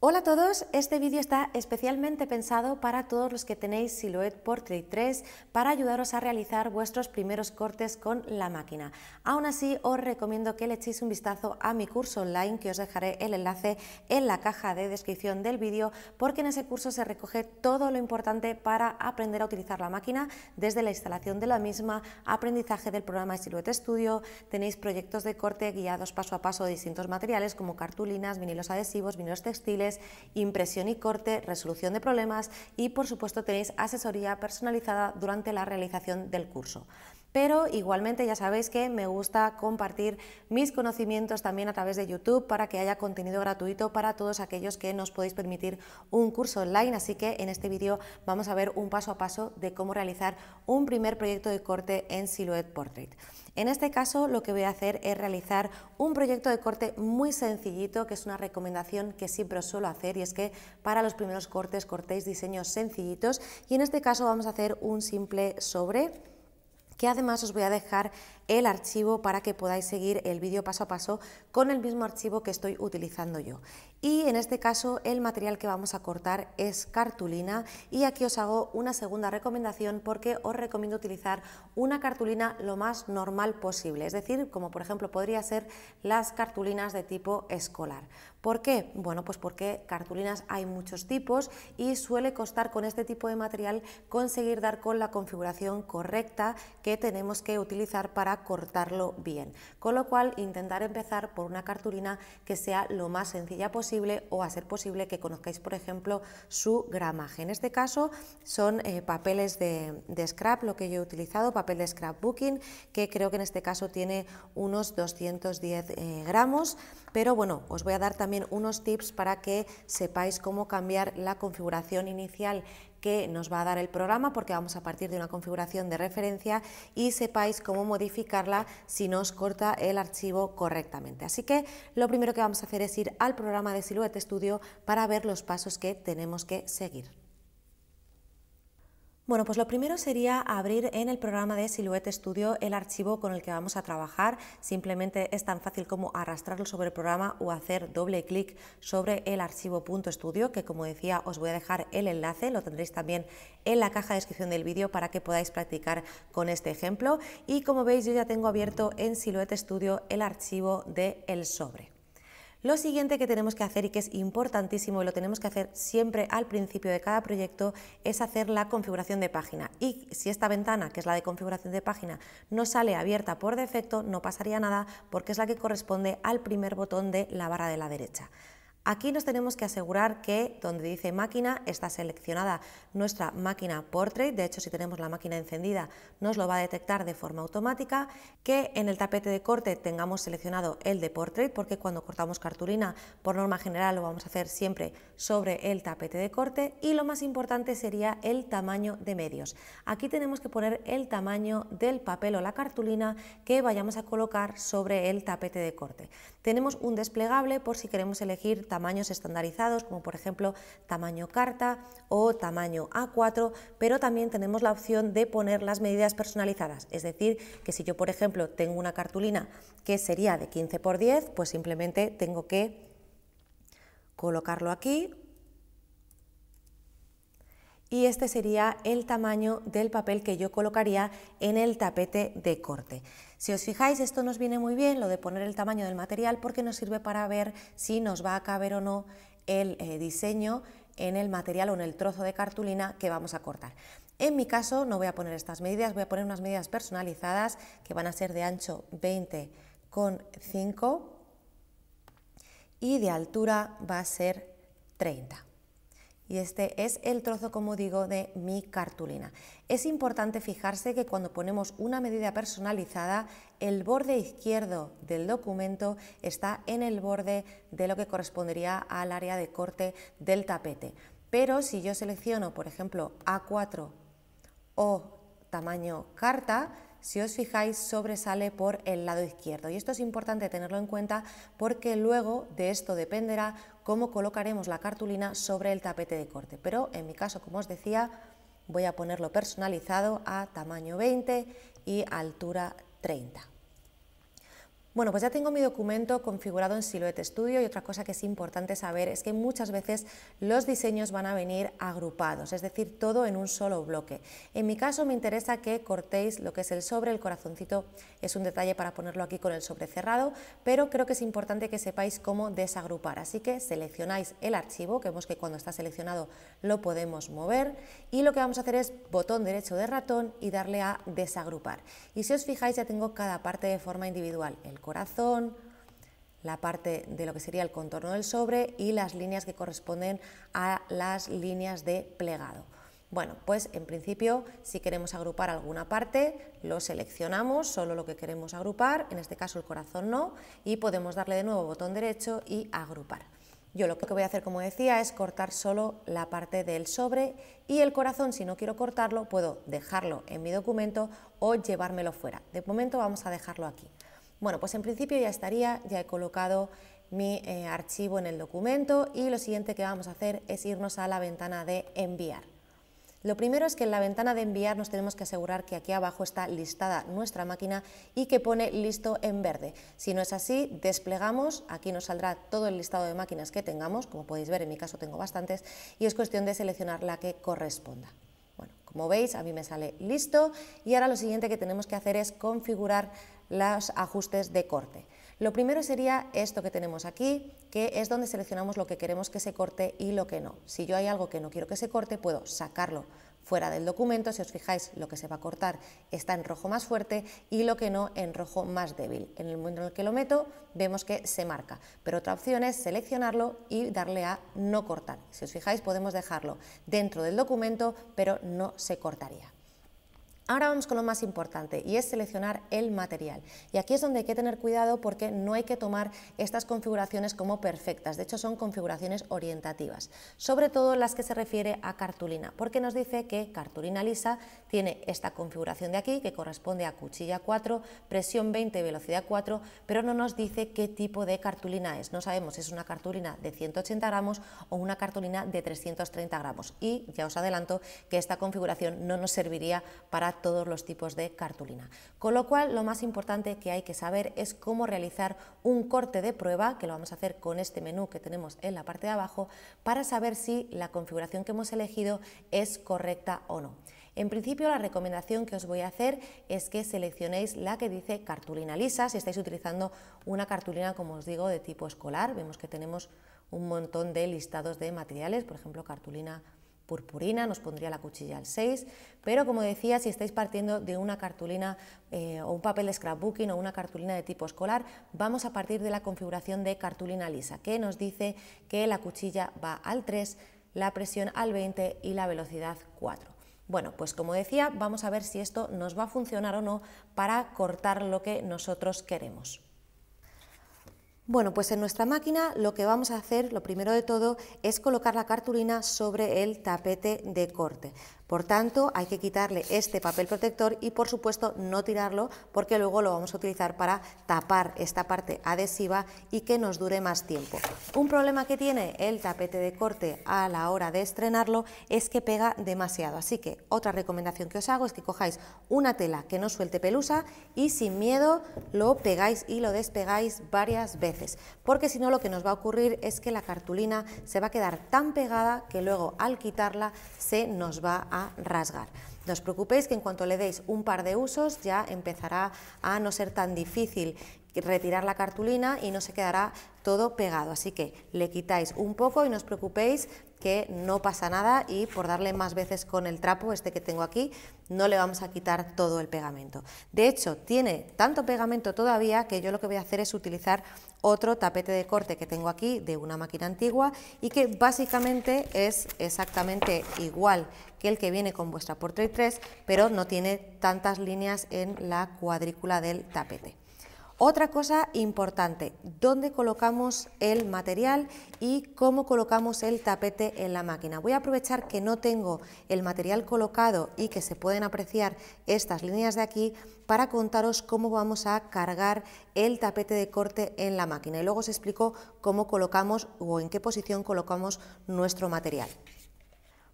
Hola a todos, este vídeo está especialmente pensado para todos los que tenéis Silhouette Portrait 3 para ayudaros a realizar vuestros primeros cortes con la máquina. Aún así, os recomiendo que le echéis un vistazo a mi curso online, que os dejaré el enlace en la caja de descripción del vídeo, porque en ese curso se recoge todo lo importante para aprender a utilizar la máquina, desde la instalación de la misma, aprendizaje del programa de Silhouette Studio, tenéis proyectos de corte guiados paso a paso de distintos materiales como cartulinas, vinilos adhesivos, vinilos textiles, impresión y corte, resolución de problemas y por supuesto tenéis asesoría personalizada durante la realización del curso. Pero igualmente ya sabéis que me gusta compartir mis conocimientos también a través de YouTube para que haya contenido gratuito para todos aquellos que nos podéis permitir un curso online, así que en este vídeo vamos a ver un paso a paso de cómo realizar un primer proyecto de corte en Silhouette Portrait. En este caso lo que voy a hacer es realizar un proyecto de corte muy sencillito, que es una recomendación que siempre os suelo hacer, y es que para los primeros cortes cortéis diseños sencillitos, y en este caso vamos a hacer un simple sobre, que además os voy a dejar el archivo para que podáis seguir el vídeo paso a paso con el mismo archivo que estoy utilizando yo. Y en este caso el material que vamos a cortar es cartulina, y aquí os hago una segunda recomendación porque os recomiendo utilizar una cartulina lo más normal posible, es decir, como por ejemplo podría ser las cartulinas de tipo escolar. ¿Por qué? Bueno, pues porque cartulinas hay muchos tipos y suele costar con este tipo de material conseguir dar con la configuración correcta que tenemos que utilizar para cortarlo bien, con lo cual intentar empezar por una cartulina que sea lo más sencilla posible, o a ser posible que conozcáis por ejemplo su gramaje. En este caso son papeles de scrap lo que yo he utilizado, papel de scrapbooking, que creo que en este caso tiene unos 210 gramos, pero bueno, os voy a dar también unos tips para que sepáis cómo cambiar la configuración inicial que nos va a dar el programa, porque vamos a partir de una configuración de referencia, y sepáis cómo modificarla si no os corta el archivo correctamente. Así que lo primero que vamos a hacer es ir al programa de Silhouette Studio para ver los pasos que tenemos que seguir. Bueno, pues lo primero sería abrir en el programa de Silhouette Studio el archivo con el que vamos a trabajar. Simplemente es tan fácil como arrastrarlo sobre el programa o hacer doble clic sobre el archivo .studio, que como decía os voy a dejar el enlace, lo tendréis también en la caja de descripción del vídeo para que podáis practicar con este ejemplo. Y como veis, yo ya tengo abierto en Silhouette Studio el archivo del sobre. Lo siguiente que tenemos que hacer, y que es importantísimo y lo tenemos que hacer siempre al principio de cada proyecto, es hacer la configuración de página. Y si esta ventana, que es la de configuración de página, no sale abierta por defecto, no pasaría nada, porque es la que corresponde al primer botón de la barra de la derecha. Aquí nos tenemos que asegurar que donde dice máquina está seleccionada nuestra máquina Portrait. De hecho, si tenemos la máquina encendida nos lo va a detectar de forma automática, que en el tapete de corte tengamos seleccionado el de Portrait, porque cuando cortamos cartulina por norma general lo vamos a hacer siempre sobre el tapete de corte. Y lo más importante sería el tamaño de medios. Aquí tenemos que poner el tamaño del papel o la cartulina que vayamos a colocar sobre el tapete de corte. Tenemos un desplegable por si queremos elegir tamaños estandarizados, como por ejemplo tamaño carta o tamaño A4, pero también tenemos la opción de poner las medidas personalizadas, es decir, que si yo por ejemplo tengo una cartulina que sería de 15 por 10, pues simplemente tengo que colocarlo aquí, y este sería el tamaño del papel que yo colocaría en el tapete de corte. Si os fijáis, esto nos viene muy bien, lo de poner el tamaño del material, porque nos sirve para ver si nos va a caber o no el diseño en el material o en el trozo de cartulina que vamos a cortar. En mi caso no voy a poner estas medidas, voy a poner unas medidas personalizadas que van a ser de ancho 20,5 y de altura va a ser 30. Y este es el trozo, como digo, de mi cartulina. Es importante fijarse que cuando ponemos una medida personalizada, el borde izquierdo del documento está en el borde de lo que correspondería al área de corte del tapete. Pero si yo selecciono, por ejemplo, A4 o tamaño carta, si os fijáis, sobresale por el lado izquierdo, y esto es importante tenerlo en cuenta porque luego de esto dependerá cómo colocaremos la cartulina sobre el tapete de corte. Pero en mi caso, como os decía, voy a ponerlo personalizado a tamaño 20 y altura 30. Bueno, pues ya tengo mi documento configurado en Silhouette Studio y otra cosa que es importante saber es que muchas veces los diseños van a venir agrupados, es decir, todo en un solo bloque. En mi caso me interesa que cortéis lo que es el sobre, el corazoncito es un detalle para ponerlo aquí con el sobre cerrado, pero creo que es importante que sepáis cómo desagrupar, así que seleccionáis el archivo, que vemos que cuando está seleccionado lo podemos mover y lo que vamos a hacer es botón derecho de ratón y darle a desagrupar. Y si os fijáis ya tengo cada parte de forma individual, el corazón, la parte de lo que sería el contorno del sobre y las líneas que corresponden a las líneas de plegado. Bueno, pues en principio si queremos agrupar alguna parte lo seleccionamos, solo lo que queremos agrupar, en este caso el corazón no, y podemos darle de nuevo botón derecho y agrupar. Yo lo que voy a hacer, como decía, es cortar solo la parte del sobre y el corazón, si no quiero cortarlo, puedo dejarlo en mi documento o llevármelo fuera. De momento vamos a dejarlo aquí. Bueno, pues en principio ya estaría, ya he colocado mi archivo en el documento y lo siguiente que vamos a hacer es irnos a la ventana de enviar. Lo primero es que en la ventana de enviar nos tenemos que asegurar que aquí abajo está listada nuestra máquina y que pone listo en verde. Si no es así, desplegamos, aquí nos saldrá todo el listado de máquinas que tengamos, como podéis ver en mi caso tengo bastantes, y es cuestión de seleccionar la que corresponda. Bueno, como veis a mí me sale listo y ahora lo siguiente que tenemos que hacer es configurar los ajustes de corte. Lo primero sería esto que tenemos aquí, que es donde seleccionamos lo que queremos que se corte y lo que no. Si yo hay algo que no quiero que se corte, puedo sacarlo fuera del documento. Si os fijáis, lo que se va a cortar está en rojo más fuerte y lo que no en rojo más débil. En el momento en el que lo meto, vemos que se marca, pero otra opción es seleccionarlo y darle a no cortar. Si os fijáis, podemos dejarlo dentro del documento, pero no se cortaría. Ahora vamos con lo más importante y es seleccionar el material. Y aquí es donde hay que tener cuidado porque no hay que tomar estas configuraciones como perfectas, de hecho son configuraciones orientativas, sobre todo las que se refiere a cartulina, porque nos dice que cartulina lisa tiene esta configuración de aquí que corresponde a cuchilla 4, presión 20, velocidad 4, pero no nos dice qué tipo de cartulina es. No sabemos si es una cartulina de 180 gramos o una cartulina de 330 gramos y ya os adelanto que esta configuración no nos serviría para todos los tipos de cartulina. Con lo cual, lo más importante que hay que saber es cómo realizar un corte de prueba, que lo vamos a hacer con este menú que tenemos en la parte de abajo, para saber si la configuración que hemos elegido es correcta o no. En principio, la recomendación que os voy a hacer es que seleccionéis la que dice cartulina lisa, si estáis utilizando una cartulina, como os digo, de tipo escolar. Vemos que tenemos un montón de listados de materiales, por ejemplo, cartulina purpurina, nos pondría la cuchilla al 6, pero como decía, si estáis partiendo de una cartulina o un papel de scrapbooking o una cartulina de tipo escolar, vamos a partir de la configuración de cartulina lisa, que nos dice que la cuchilla va al 3, la presión al 20 y la velocidad 4. Bueno, pues como decía, vamos a ver si esto nos va a funcionar o no para cortar lo que nosotros queremos. Bueno, pues en nuestra máquina lo que vamos a hacer, lo primero de todo, es colocar la cartulina sobre el tapete de corte. Por tanto, hay que quitarle este papel protector y, por supuesto, no tirarlo porque luego lo vamos a utilizar para tapar esta parte adhesiva y que nos dure más tiempo. Un problema que tiene el tapete de corte a la hora de estrenarlo es que pega demasiado. Así que otra recomendación que os hago es que cojáis una tela que no suelte pelusa y sin miedo lo pegáis y lo despegáis varias veces. Porque si no, lo que nos va a ocurrir es que la cartulina se va a quedar tan pegada que luego al quitarla se nos va a rasgar. No os preocupéis que en cuanto le deis un par de usos ya empezará a no ser tan difícil retirar la cartulina y no se quedará todo pegado, así que le quitáis un poco y no os preocupéis que no pasa nada y por darle más veces con el trapo este que tengo aquí no le vamos a quitar todo el pegamento. De hecho, tiene tanto pegamento todavía que yo lo que voy a hacer es utilizar otro tapete de corte que tengo aquí de una máquina antigua y que básicamente es exactamente igual que el que viene con vuestra Portrait 3, pero no tiene tantas líneas en la cuadrícula del tapete. Otra cosa importante, dónde colocamos el material y cómo colocamos el tapete en la máquina. Voy a aprovechar que no tengo el material colocado y que se pueden apreciar estas líneas de aquí para contaros cómo vamos a cargar el tapete de corte en la máquina y luego os explico cómo colocamos o en qué posición colocamos nuestro material.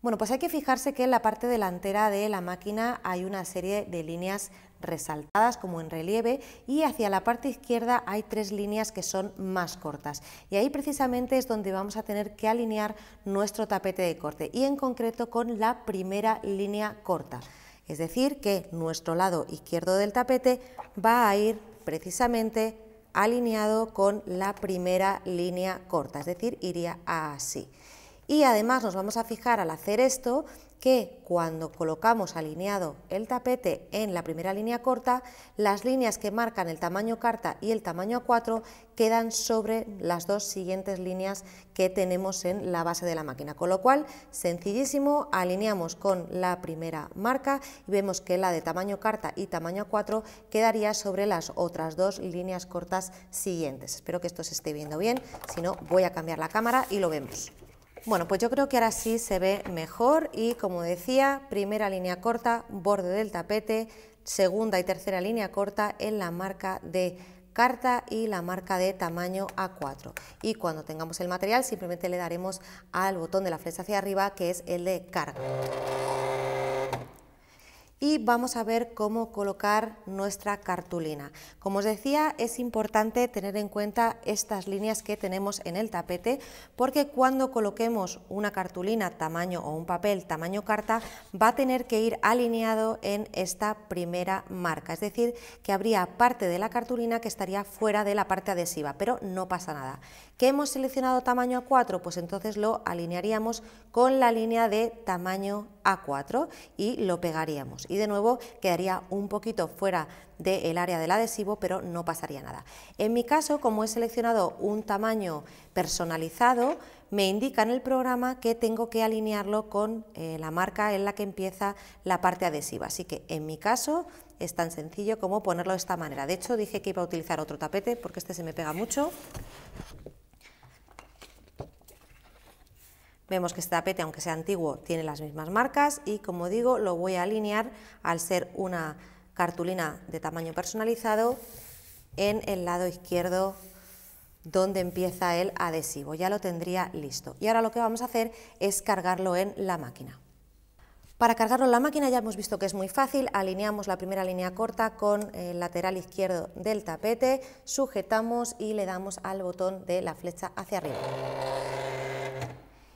Bueno, pues hay que fijarse que en la parte delantera de la máquina hay una serie de líneas resaltadas, como en relieve, y hacia la parte izquierda hay 3 líneas que son más cortas. Y ahí precisamente es donde vamos a tener que alinear nuestro tapete de corte, y en concreto con la primera línea corta. Es decir, que nuestro lado izquierdo del tapete va a ir precisamente alineado con la primera línea corta, es decir, iría así. Y además nos vamos a fijar al hacer esto que cuando colocamos alineado el tapete en la primera línea corta, las líneas que marcan el tamaño carta y el tamaño A4 quedan sobre las 2 siguientes líneas que tenemos en la base de la máquina, con lo cual, sencillísimo, alineamos con la primera marca y vemos que la de tamaño carta y tamaño A4 quedaría sobre las otras 2 líneas cortas siguientes. Espero que esto se esté viendo bien, si no voy a cambiar la cámara y lo vemos. Bueno, pues yo creo que ahora sí se ve mejor y, como decía, primera línea corta, borde del tapete, segunda y tercera línea corta en la marca de carta y la marca de tamaño A4. Y cuando tengamos el material simplemente le daremos al botón de la flecha hacia arriba, que es el de carga. Y vamos a ver cómo colocar nuestra cartulina. Como os decía, es importante tener en cuenta estas líneas que tenemos en el tapete, porque cuando coloquemos una cartulina tamaño o un papel tamaño carta, va a tener que ir alineado en esta primera marca, es decir, que habría parte de la cartulina que estaría fuera de la parte adhesiva, pero no pasa nada. ¿Que hemos seleccionado tamaño A4? Pues entonces lo alinearíamos con la línea de tamaño A4 y lo pegaríamos. Y de nuevo quedaría un poquito fuera del área del adhesivo, pero no pasaría nada. En mi caso, como he seleccionado un tamaño personalizado, me indica en el programa que tengo que alinearlo con la marca en la que empieza la parte adhesiva. Así que en mi caso es tan sencillo como ponerlo de esta manera. De hecho, dije que iba a utilizar otro tapete porque este se me pega mucho. Vemos que este tapete, aunque sea antiguo, tiene las mismas marcas y, como digo, lo voy a alinear, al ser una cartulina de tamaño personalizado, en el lado izquierdo donde empieza el adhesivo. Ya lo tendría listo. Y ahora lo que vamos a hacer es cargarlo en la máquina. Para cargarlo en la máquina ya hemos visto que es muy fácil. Alineamos la primera línea corta con el lateral izquierdo del tapete, sujetamos y le damos al botón de la flecha hacia arriba.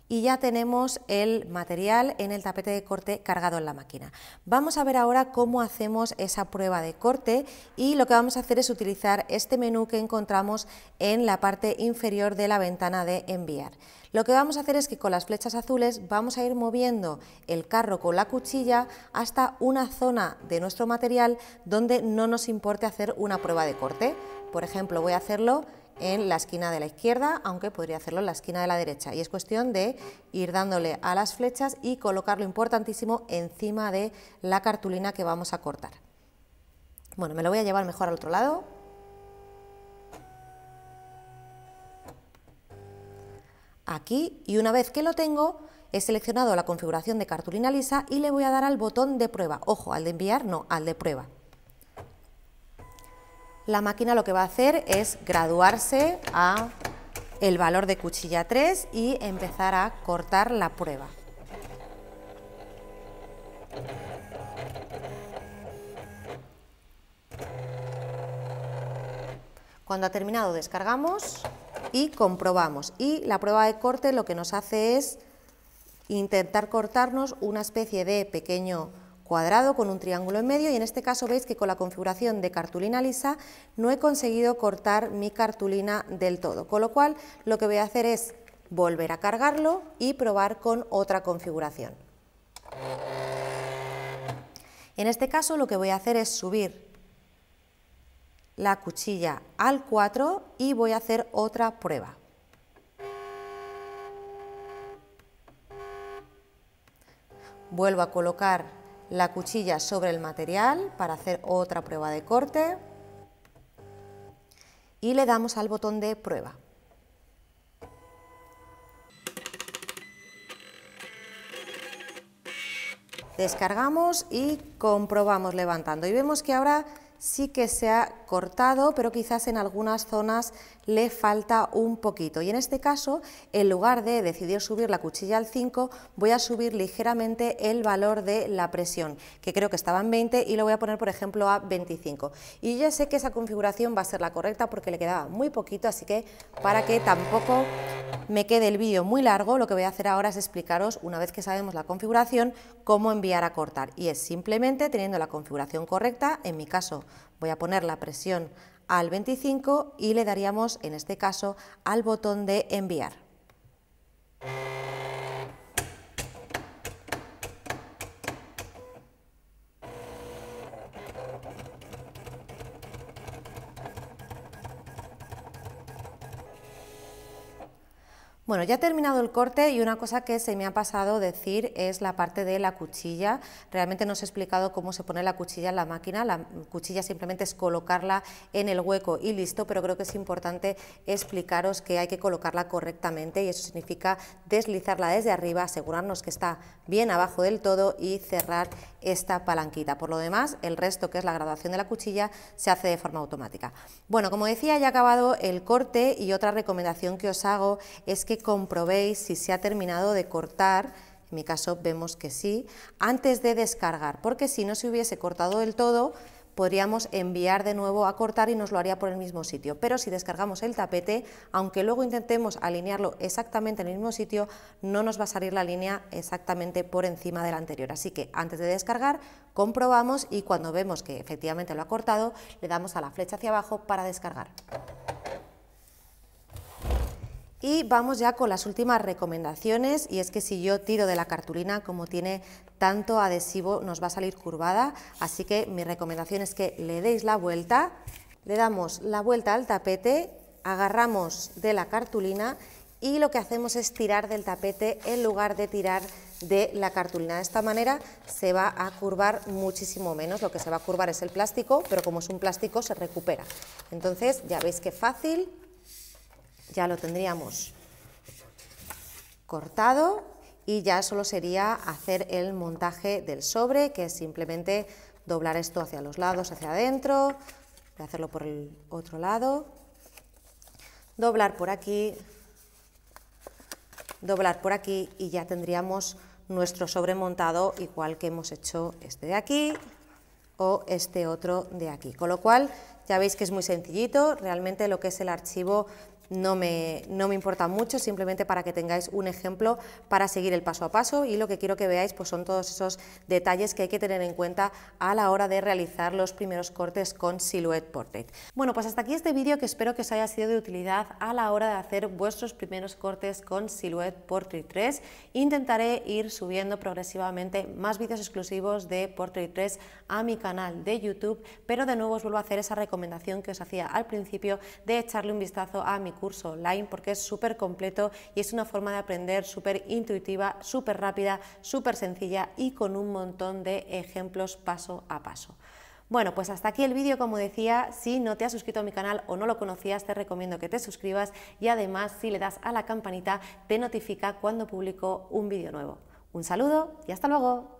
Y ya tenemos el material en el tapete de corte cargado en la máquina. Vamos a ver ahora cómo hacemos esa prueba de corte, y lo que vamos a hacer es utilizar este menú que encontramos en la parte inferior de la ventana de enviar. Lo que vamos a hacer es que con las flechas azules vamos a ir moviendo el carro con la cuchilla hasta una zona de nuestro material donde no nos importe hacer una prueba de corte. Por ejemplo, voy a hacerlo en la esquina de la izquierda, aunque podría hacerlo en la esquina de la derecha, y es cuestión de ir dándole a las flechas y colocarlo, importantísimo, encima de la cartulina que vamos a cortar. Bueno, me lo voy a llevar mejor al otro lado. Aquí, y una vez que lo tengo, he seleccionado la configuración de cartulina lisa y le voy a dar al botón de prueba. Ojo, al de enviar no, al de prueba. La máquina lo que va a hacer es graduarse a el valor de cuchilla 3 y empezar a cortar la prueba. Cuando ha terminado, descargamos y comprobamos. Y la prueba de corte lo que nos hace es intentar cortarnos una especie de pequeño cuadrado con un triángulo en medio, y en este caso veis que con la configuración de cartulina lisa no he conseguido cortar mi cartulina del todo, con lo cual lo que voy a hacer es volver a cargarlo y probar con otra configuración. En este caso lo que voy a hacer es subir la cuchilla al 4 y voy a hacer otra prueba. Vuelvo a colocar la cuchilla sobre el material para hacer otra prueba de corte y le damos al botón de prueba. Descargamos y comprobamos levantando, y vemos que ahora sí que se ha cortado, pero quizás en algunas zonas le falta un poquito, y en este caso, en lugar de decidir subir la cuchilla al 5, voy a subir ligeramente el valor de la presión, que creo que estaba en 20 y lo voy a poner, por ejemplo, a 25. Y ya sé que esa configuración va a ser la correcta porque le quedaba muy poquito, así que para que tampoco me quede el vídeo muy largo, lo que voy a hacer ahora es explicaros, una vez que sabemos la configuración, cómo enviar a cortar, y es simplemente teniendo la configuración correcta. En mi caso voy a poner la presión al 25 y le daríamos, en este caso, al botón de enviar. Bueno, ya he terminado el corte y una cosa que se me ha pasado decir es la parte de la cuchilla. Realmente no os he explicado cómo se pone la cuchilla en la máquina. La cuchilla simplemente es colocarla en el hueco y listo, pero creo que es importante explicaros que hay que colocarla correctamente, y eso significa deslizarla desde arriba, asegurarnos que está bien abajo del todo y cerrar esta palanquita. Por lo demás, el resto, que es la graduación de la cuchilla, se hace de forma automática. Bueno, como decía, ya he acabado el corte, y otra recomendación que os hago es que comprobéis si se ha terminado de cortar. En mi caso vemos que sí, antes de descargar, porque si no se hubiese cortado del todo, podríamos enviar de nuevo a cortar y nos lo haría por el mismo sitio, pero si descargamos el tapete, aunque luego intentemos alinearlo exactamente en el mismo sitio, no nos va a salir la línea exactamente por encima de la anterior. Así que antes de descargar, comprobamos, y cuando vemos que efectivamente lo ha cortado, le damos a la flecha hacia abajo para descargar. Y vamos ya con las últimas recomendaciones, y es que si yo tiro de la cartulina, como tiene tanto adhesivo, nos va a salir curvada, así que mi recomendación es que le deis la vuelta, le damos la vuelta al tapete, agarramos de la cartulina y lo que hacemos es tirar del tapete en lugar de tirar de la cartulina. De esta manera se va a curvar muchísimo menos, lo que se va a curvar es el plástico, pero como es un plástico se recupera. Entonces ya veis qué fácil. Ya lo tendríamos cortado y ya solo sería hacer el montaje del sobre, que es simplemente doblar esto hacia los lados, hacia adentro, voy a hacerlo por el otro lado, doblar por aquí y ya tendríamos nuestro sobre montado, igual que hemos hecho este de aquí o este otro de aquí. Con lo cual ya veis que es muy sencillito, realmente lo que es el archivo no me importa mucho, simplemente para que tengáis un ejemplo para seguir el paso a paso, y lo que quiero que veáis pues son todos esos detalles que hay que tener en cuenta a la hora de realizar los primeros cortes con Silhouette Portrait. Bueno, pues hasta aquí este vídeo, que espero que os haya sido de utilidad a la hora de hacer vuestros primeros cortes con Silhouette Portrait 3. Intentaré ir subiendo progresivamente más vídeos exclusivos de Portrait 3 a mi canal de YouTube, pero de nuevo os vuelvo a hacer esa recomendación que os hacía al principio de echarle un vistazo a mi curso online, porque es súper completo y es una forma de aprender súper intuitiva, súper rápida, súper sencilla y con un montón de ejemplos paso a paso. Bueno, pues hasta aquí el vídeo. Como decía, si no te has suscrito a mi canal o no lo conocías, te recomiendo que te suscribas, y además si le das a la campanita te notifica cuando publico un vídeo nuevo. Un saludo y hasta luego.